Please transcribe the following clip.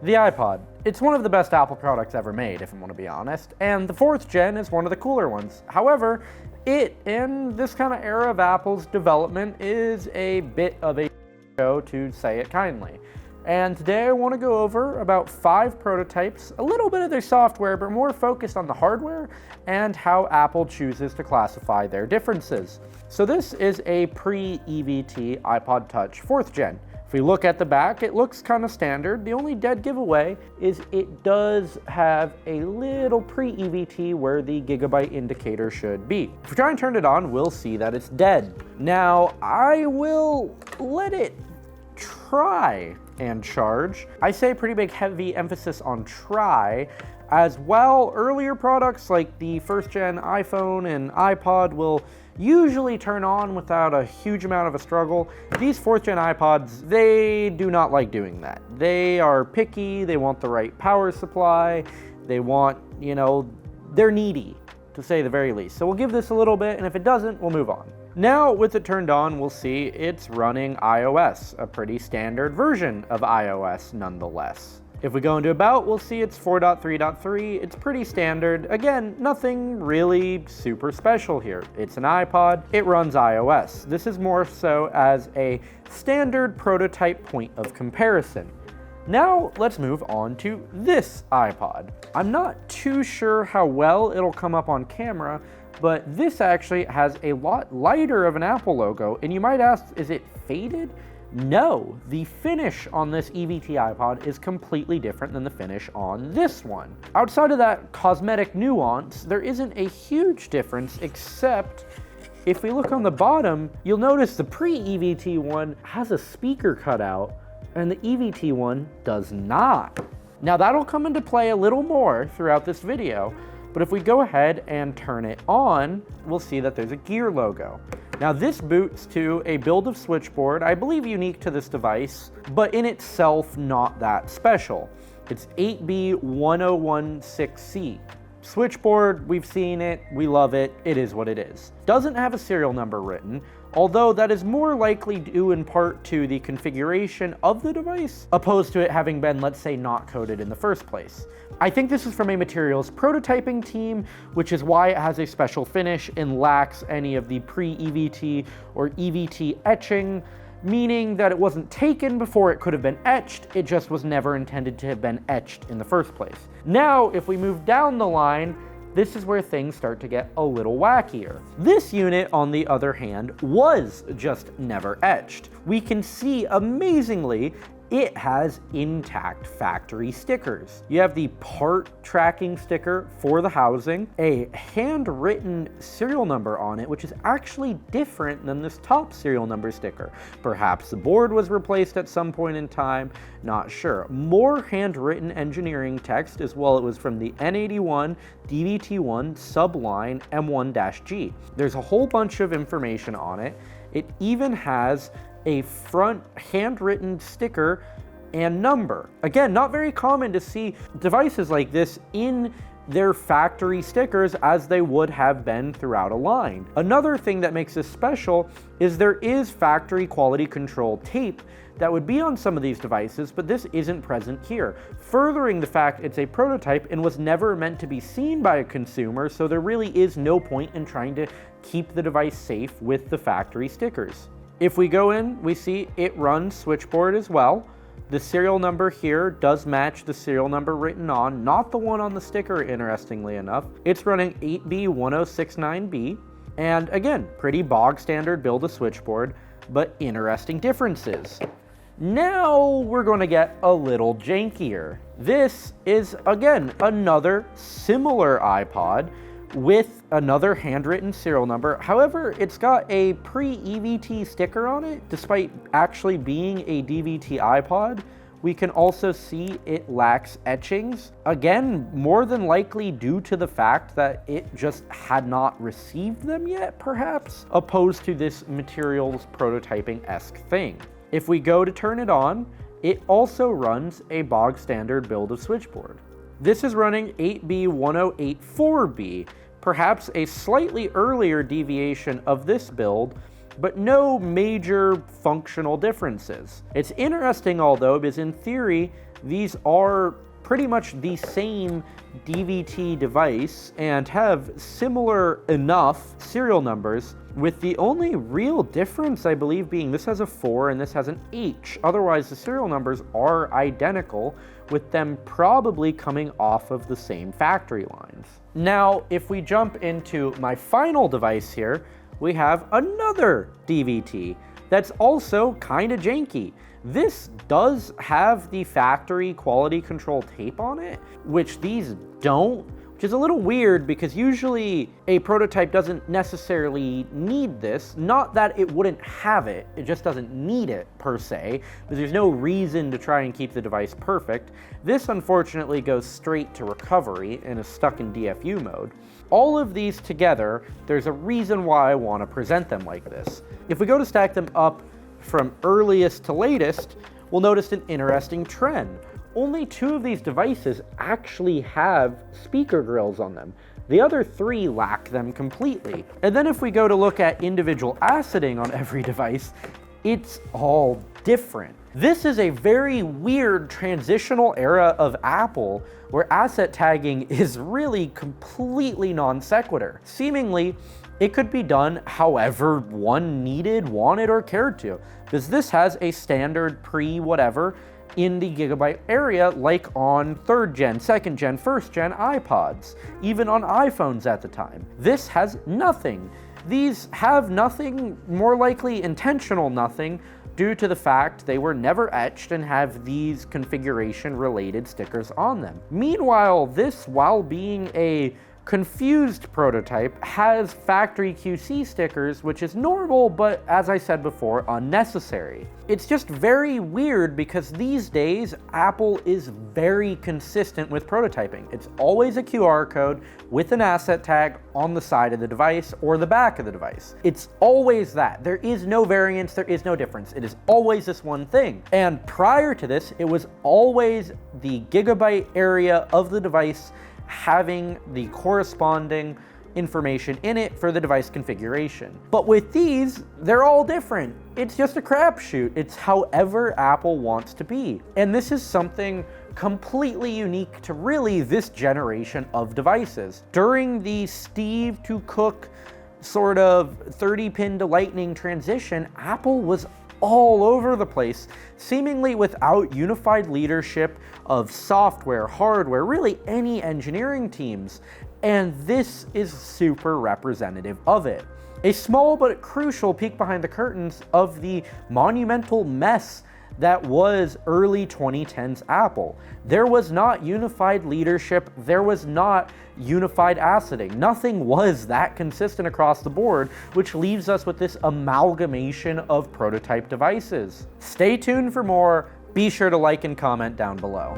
The iPod. It's one of the best Apple products ever made, if I'm going to be honest, and the 4th gen is one of the cooler ones. However, it, in this kind of era of Apple's development, is a bit of a show, to say it kindly. And today I want to go over about 5 prototypes, a little bit of their software, but more focused on the hardware and how Apple chooses to classify their differences. So this is a pre-EVT iPod Touch 4th gen. If we look at the back, it looks kind of standard. The only dead giveaway is it does have a little pre-EVT where the gigabyte indicator should be. If we try and turn it on, we'll see that it's dead. Now, I will let it try and charge. I say pretty big heavy emphasis on try, as well earlier products like the 1st gen iPhone and iPod will usually turn on without a huge amount of a struggle. These 4th gen iPods, they do not like doing that. They are picky, they want the right power supply, they want, they're needy, to say the very least. So we'll give this a little bit, and if it doesn't, we'll move on. Now, with it turned on, we'll see it's running iOS, a pretty standard version of iOS nonetheless. If we go into About, we'll see it's 4.3.3. It's pretty standard. Again, nothing really super special here. It's an iPod, it runs iOS. This is more so as a standard prototype point of comparison. Now, let's move on to this iPod. I'm not too sure how well it'll come up on camera, but this actually has a lot lighter of an Apple logo, and you might ask, is it faded? No, the finish on this EVT iPod is completely different than the finish on this one. Outside of that cosmetic nuance, there isn't a huge difference, except if we look on the bottom, you'll notice the pre-EVT one has a speaker cutout, and the EVT one does not. Now that'll come into play a little more throughout this video, but if we go ahead and turn it on, we'll see that there's a gear logo. Now this boots to a build of switchboard, I believe unique to this device, but in itself not that special. It's 8B1016C. Switchboard, we've seen it, we love it, it is what it is. Doesn't have a serial number written, although that is more likely due in part to the configuration of the device, opposed to it having been, let's say, not coded in the first place. I think this is from a materials prototyping team, which is why it has a special finish and lacks any of the pre-EVT or EVT etching, meaning that it wasn't taken before it could have been etched, it just was never intended to have been etched in the first place. Now, if we move down the line, this is where things start to get a little wackier. This unit, on the other hand, was just never etched. We can see, amazingly, it has intact factory stickers. You have the part tracking sticker for the housing, a handwritten serial number on it, which is actually different than this top serial number sticker. Perhaps the board was replaced at some point in time, not sure. More handwritten engineering text as well. It was from the N81, DVT1, subline M1-G. There's a whole bunch of information on it. It even has a front handwritten sticker and number. Again, not very common to see devices like this in their factory stickers as they would have been throughout a line. Another thing that makes this special is there is factory quality control tape that would be on some of these devices, but this isn't present here, furthering the fact it's a prototype and was never meant to be seen by a consumer, so there really is no point in trying to keep the device safe with the factory stickers. If we go in, we see it runs switchboard as well. The serial number here does match the serial number written on, not the one on the sticker, interestingly enough. It's running 8B1069B, and again, pretty bog standard build of switchboard, but interesting differences. Now we're going to get a little jankier. This is, again, another similar iPod with another handwritten serial number. However, it's got a pre-EVT sticker on it. Despite actually being a DVT iPod, we can also see it lacks etchings. Again, more than likely due to the fact that it just had not received them yet, perhaps, opposed to this materials prototyping-esque thing. If we go to turn it on, it also runs a bog standard build of switchboard. This is running 8B1084B, perhaps a slightly earlier deviation of this build, but no major functional differences. It's interesting, although, because in theory, these are pretty much the same DVT device and have similar enough serial numbers, with the only real difference, I believe, being this has a 4 and this has an H. Otherwise, the serial numbers are identical, with them probably coming off of the same factory lines. Now, if we jump into my final device here, we have another DVT that's also kind of janky. This does have the factory quality control tape on it, which these don't, which is a little weird because usually a prototype doesn't necessarily need this. Not that it wouldn't have it, it just doesn't need it per se, because there's no reason to try and keep the device perfect. This unfortunately goes straight to recovery and is stuck in DFU mode. All of these together, there's a reason why I want to present them like this. If we go to stack them up from earliest to latest, we'll notice an interesting trend. Only 2 of these devices actually have speaker grills on them. The other 3 lack them completely. And then if we go to look at individual aciding on every device, it's all different. This is a very weird transitional era of Apple where asset tagging is really completely non sequitur. Seemingly, it could be done however one needed, wanted, or cared to, because this has a standard pre-whatever in the gigabyte area, like on 3rd gen, 2nd gen, 1st gen iPods, even on iPhones at the time. This has nothing. These have nothing, more likely intentional nothing, due to the fact they were never etched and have these configuration-related stickers on them. Meanwhile, this, while being a confused prototype, has factory QC stickers, which is normal, but as I said before, unnecessary. It's just very weird because these days, Apple is very consistent with prototyping. It's always a QR code with an asset tag on the side of the device or the back of the device. It's always that. There is no variance, there is no difference. It is always this one thing. And prior to this, it was always the gigabyte area of the device having the corresponding information in it for the device configuration. But with these, they're all different. It's just a crapshoot. It's however Apple wants to be. And this is something completely unique to really this generation of devices. During the Steve to Cook sort of 30-pin to lightning transition, Apple was all over the place, seemingly without unified leadership of software, hardware, really any engineering teams. And this is super representative of it. A small but crucial peek behind the curtains of the monumental mess that was early 2010s Apple. There was not unified leadership, there was not unified aciding. Nothing was that consistent across the board, which leaves us with this amalgamation of prototype devices. Stay tuned for more. Be sure to like and comment down below.